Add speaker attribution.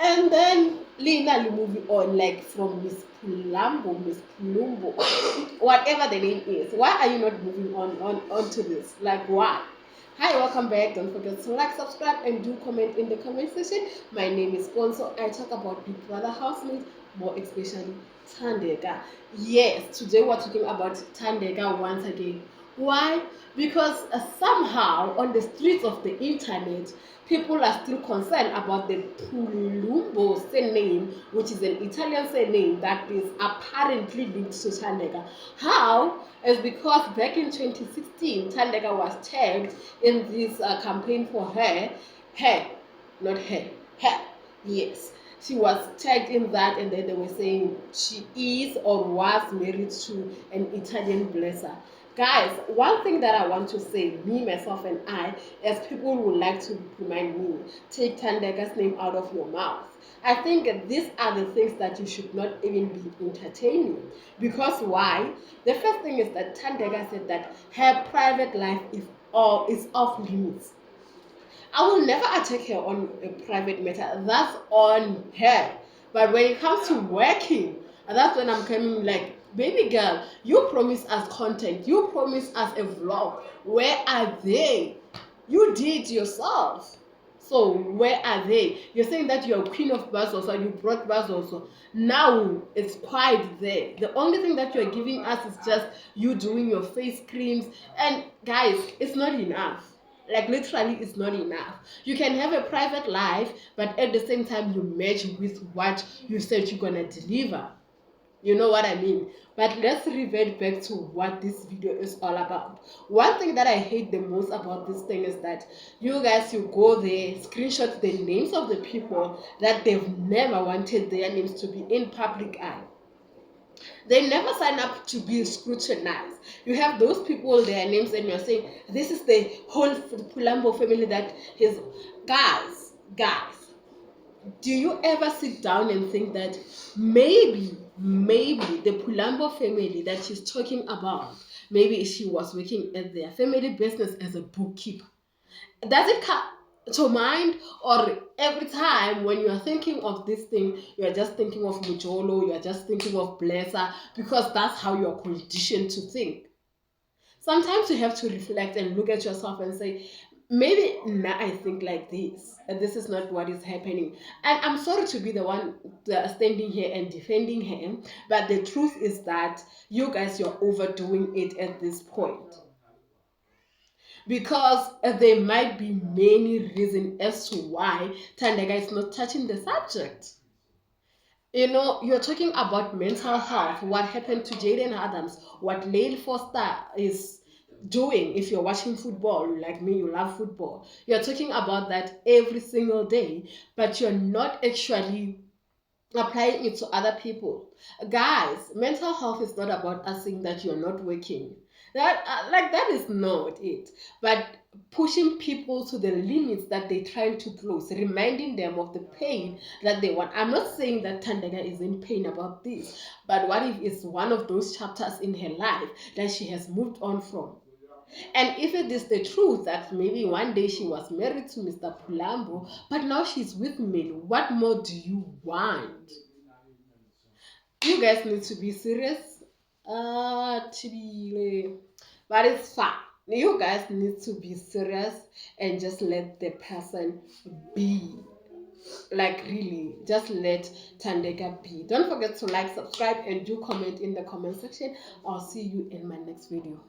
Speaker 1: And then Lina moving on, like from Miss Pulambo, Miss Pulumbo, whatever the name is. Why are you not moving onto this? Like why? Hi, welcome back. Don't forget to like, subscribe, and do comment in the comment section. My name is Bonso. I talk about Big Brother housemates, more especially Thandeka. Yes, today we're talking about Thandeka once again. Why? Because somehow on the streets of the internet, people are still concerned about the Pulumbo surname, which is an Italian surname that is apparently linked to Thandeka. How? Is because back in 2016, Thandeka was tagged in this campaign for her, not her, yes. She was tagged in that, and then they were saying she is or was married to an Italian blesser. Guys, one thing that I want to say, me, myself, and I, as people would like to remind me, take Thandeka's name out of your mouth. I think these are the things that you should not even be entertaining. Because why? The first thing is that Thandeka said that her private life is off limits. I will never attack her on a private matter. That's on her. But when it comes to working, that's when I'm coming like, baby girl, you promised us content. You promised us a vlog. Where are they? You did yourself. So where are they? You're saying that you're queen of buzz also, you brought buzz also. Now it's quiet there. The only thing that you're giving us is just you doing your face creams. And guys, it's not enough. Like literally it's not enough. You can have a private life, but at the same time you match with what you said you're gonna deliver. You know what I mean? But let's revert back to what this video is all about. One thing that I hate the most about this thing is that you guys, you go there, screenshot the names of the people that they've never wanted their names to be in public eye. They never sign up to be scrutinized. You have those people, their names, and you're saying, this is the whole Pulambo family that his guys, do you ever sit down and think that maybe the Pulambo family that she's talking about, maybe she was working at their family business as a bookkeeper? Does it come to mind, or every time when you are thinking of this thing, you are just thinking of Mujolo, you are just thinking of Blesser, because that's how you are conditioned to think? Sometimes you have to reflect and look at yourself and say, maybe now I think like this, and this is not what is happening. And I'm sorry to be the one standing here and defending him, but the truth is that you guys, you're overdoing it at this point. Because there might be many reasons as to why Thandeka is not touching the subject. You know, you're talking about mental health, what happened to Jaden Adams, what Lale Foster is doing. If you're watching football, like me, you love football. You're talking about that every single day, but you're not actually applying it to other people. Guys, mental health is not about us saying that you're not working. That is not it. But pushing people to the limits that they're trying to close, reminding them of the pain that they want. I'm not saying that Thandeka is in pain about this, but what if it's one of those chapters in her life that she has moved on from? And if it is the truth that maybe one day she was married to Mr. Pulambo, but now she's with me, what more do you want? You guys need to be serious. Chibile. But it's fine. You guys need to be serious and just let the person be. Like really, just let Thandeka be. Don't forget to like, subscribe, and do comment in the comment section. I'll see you in my next video.